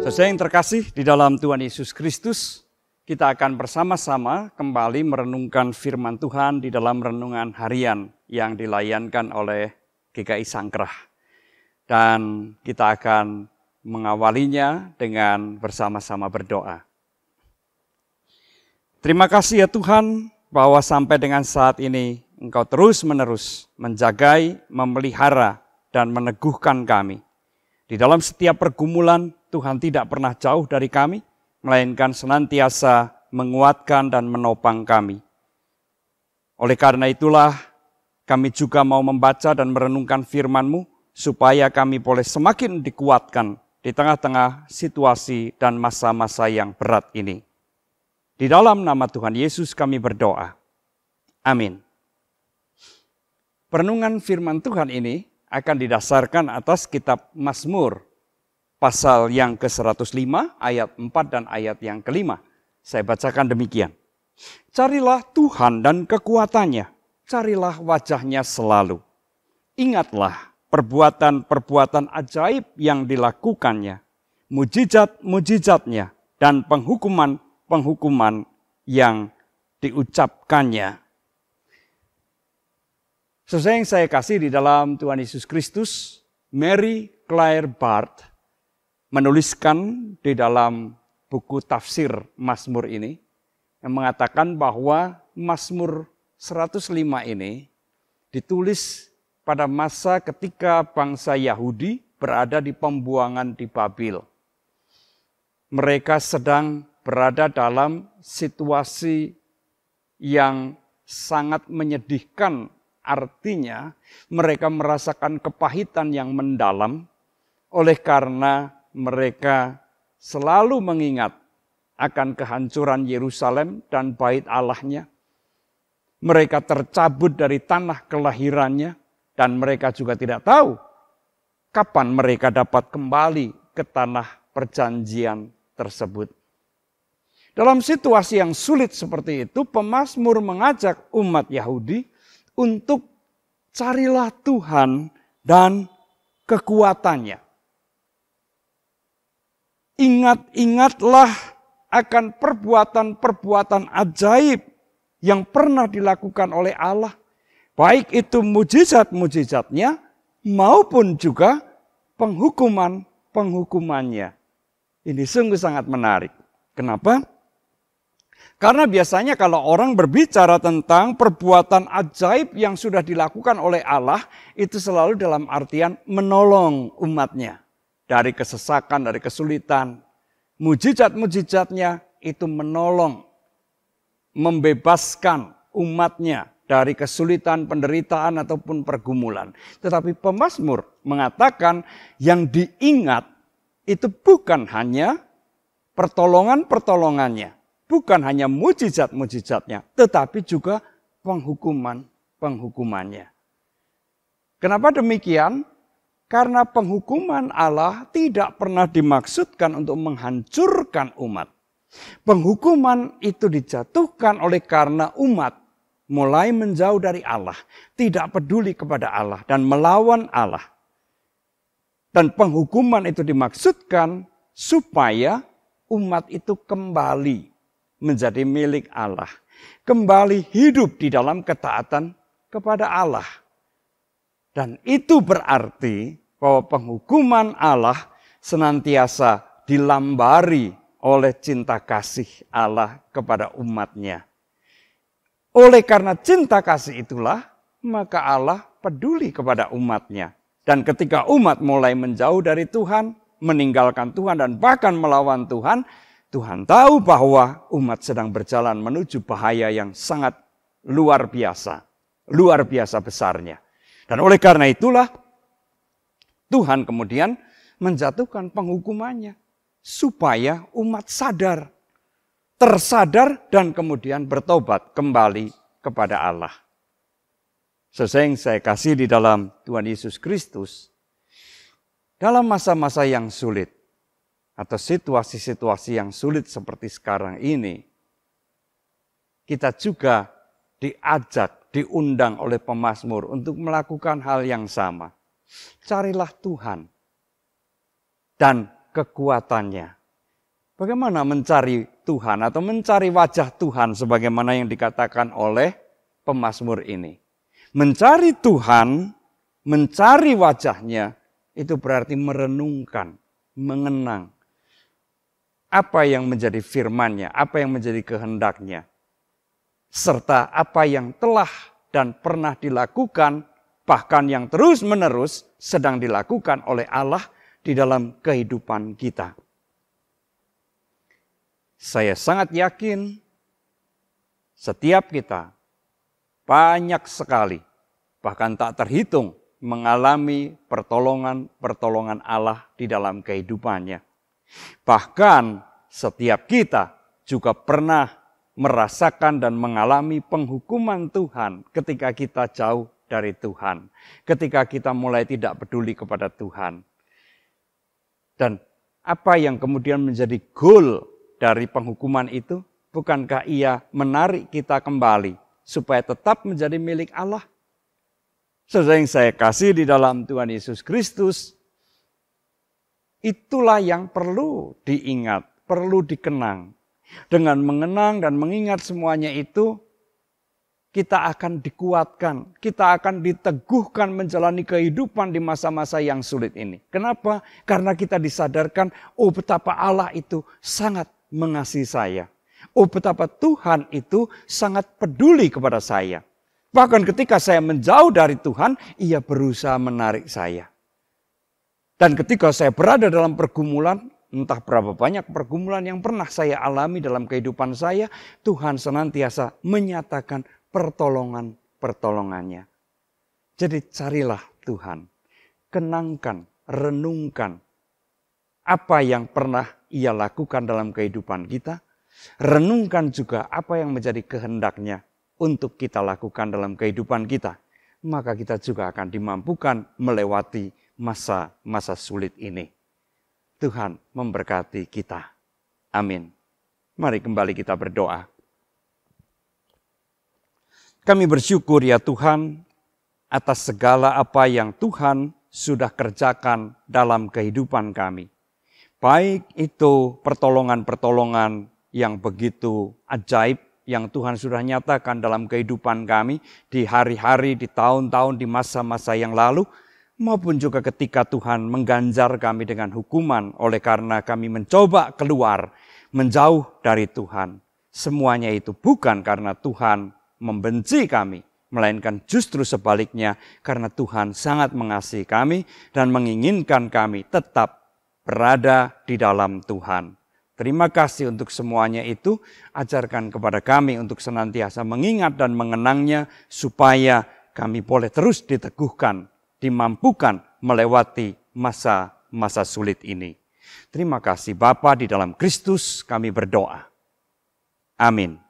Saudara yang terkasih di dalam Tuhan Yesus Kristus, kita akan bersama-sama kembali merenungkan firman Tuhan di dalam renungan harian yang dilayankan oleh GKI Sangkrah. Dan kita akan mengawalinya dengan bersama-sama berdoa. Terima kasih ya Tuhan bahwa sampai dengan saat ini Engkau terus-menerus menjagai, memelihara, dan meneguhkan kami. Di dalam setiap pergumulan, Tuhan tidak pernah jauh dari kami, melainkan senantiasa menguatkan dan menopang kami. Oleh karena itulah, kami juga mau membaca dan merenungkan firman-Mu, supaya kami boleh semakin dikuatkan di tengah-tengah situasi dan masa-masa yang berat ini. Di dalam nama Tuhan Yesus kami berdoa. Amin. Perenungan firman Tuhan ini akan didasarkan atas kitab Mazmur, pasal yang ke-105, ayat 4 dan ayat yang ke-5. Saya bacakan demikian. Carilah Tuhan dan kekuatannya, carilah wajahnya selalu. Ingatlah perbuatan-perbuatan ajaib yang dilakukannya, mujizat-mujizatnya, dan penghukuman-penghukuman yang diucapkannya. Sesuai yang saya kasih di dalam Tuhan Yesus Kristus, Mary Claire Barth menuliskan di dalam buku tafsir Mazmur ini, yang mengatakan bahwa Mazmur 105 ini ditulis pada masa ketika bangsa Yahudi berada di pembuangan di Babil. Mereka sedang berada dalam situasi yang sangat menyedihkan. Artinya mereka merasakan kepahitan yang mendalam oleh karena mereka selalu mengingat akan kehancuran Yerusalem dan bait Allahnya. Mereka tercabut dari tanah kelahirannya dan mereka juga tidak tahu kapan mereka dapat kembali ke tanah perjanjian tersebut. Dalam situasi yang sulit seperti itu, pemazmur mengajak umat Yahudi untuk carilah Tuhan dan kekuatannya. Ingat-ingatlah akan perbuatan-perbuatan ajaib yang pernah dilakukan oleh Allah. Baik itu mujizat-mujizatnya maupun juga penghukuman-penghukumannya. Ini sungguh sangat menarik. Kenapa? Karena biasanya kalau orang berbicara tentang perbuatan ajaib yang sudah dilakukan oleh Allah, itu selalu dalam artian menolong umatnya dari kesesakan, dari kesulitan. Mujizat-mujizatnya itu menolong, membebaskan umatnya dari kesulitan, penderitaan, ataupun pergumulan. Tetapi pemazmur mengatakan yang diingat itu bukan hanya pertolongan-pertolongannya. Bukan hanya mujizat-mujizatnya, tetapi juga penghukuman-penghukumannya. Kenapa demikian? Karena penghukuman Allah tidak pernah dimaksudkan untuk menghancurkan umat. Penghukuman itu dijatuhkan oleh karena umat mulai menjauh dari Allah, tidak peduli kepada Allah dan melawan Allah. Dan penghukuman itu dimaksudkan supaya umat itu kembali menjadi milik Allah. Kembali hidup di dalam ketaatan kepada Allah. Dan itu berarti bahwa penghukuman Allah senantiasa dilambari oleh cinta kasih Allah kepada umatnya. Oleh karena cinta kasih itulah, maka Allah peduli kepada umatnya. Dan ketika umat mulai menjauh dari Tuhan, meninggalkan Tuhan dan bahkan melawan Tuhan, Tuhan tahu bahwa umat sedang berjalan menuju bahaya yang sangat luar biasa besarnya. Dan oleh karena itulah, Tuhan kemudian menjatuhkan penghukumannya, supaya umat tersadar dan kemudian bertobat kembali kepada Allah. Sesuai yang saya kasih di dalam Tuhan Yesus Kristus, dalam masa-masa yang sulit, atau situasi-situasi yang sulit seperti sekarang ini, kita juga diundang oleh pemazmur untuk melakukan hal yang sama. Carilah Tuhan dan kekuatannya. Bagaimana mencari Tuhan atau mencari wajah Tuhan sebagaimana yang dikatakan oleh pemazmur ini. Mencari Tuhan, mencari wajahnya, itu berarti merenungkan, mengenang. Apa yang menjadi firman-Nya, apa yang menjadi kehendaknya. Serta apa yang telah dan pernah dilakukan, bahkan yang terus-menerus sedang dilakukan oleh Allah di dalam kehidupan kita. Saya sangat yakin setiap kita banyak sekali, bahkan tak terhitung, mengalami pertolongan-pertolongan Allah di dalam kehidupannya. Bahkan setiap kita juga pernah merasakan dan mengalami penghukuman Tuhan ketika kita jauh dari Tuhan. Ketika kita mulai tidak peduli kepada Tuhan. Dan apa yang kemudian menjadi goal dari penghukuman itu? Bukankah ia menarik kita kembali supaya tetap menjadi milik Allah? Saudara yang saya kasih di dalam Tuhan Yesus Kristus, itulah yang perlu diingat, perlu dikenang. Dengan mengenang dan mengingat semuanya itu, kita akan dikuatkan, kita akan diteguhkan menjalani kehidupan di masa-masa yang sulit ini. Kenapa? Karena kita disadarkan, oh betapa Allah itu sangat mengasihi saya. Oh betapa Tuhan itu sangat peduli kepada saya. Bahkan ketika saya menjauh dari Tuhan, ia berusaha menarik saya. Dan ketika saya berada dalam pergumulan, entah berapa banyak pergumulan yang pernah saya alami dalam kehidupan saya, Tuhan senantiasa menyatakan pertolongan-pertolongannya. Jadi carilah Tuhan, kenangkan, renungkan apa yang pernah ia lakukan dalam kehidupan kita, renungkan juga apa yang menjadi kehendaknya untuk kita lakukan dalam kehidupan kita. Maka kita juga akan dimampukan melewati masa-masa sulit ini. Tuhan memberkati kita. Amin. Mari kembali kita berdoa. Kami bersyukur ya Tuhan atas segala apa yang Tuhan sudah kerjakan dalam kehidupan kami. Baik itu pertolongan-pertolongan yang begitu ajaib yang Tuhan sudah nyatakan dalam kehidupan kami di hari-hari, di tahun-tahun, di masa-masa yang lalu, maupun juga ketika Tuhan mengganjar kami dengan hukuman oleh karena kami mencoba keluar, menjauh dari Tuhan. Semuanya itu bukan karena Tuhan membenci kami, melainkan justru sebaliknya karena Tuhan sangat mengasihi kami dan menginginkan kami tetap berada di dalam Tuhan. Terima kasih untuk semuanya itu. Ajarkan kepada kami untuk senantiasa mengingat dan mengenangnya supaya kami boleh terus diteguhkan, dimampukan melewati masa-masa sulit ini. Terima kasih Bapa, di dalam Kristus kami berdoa. Amin.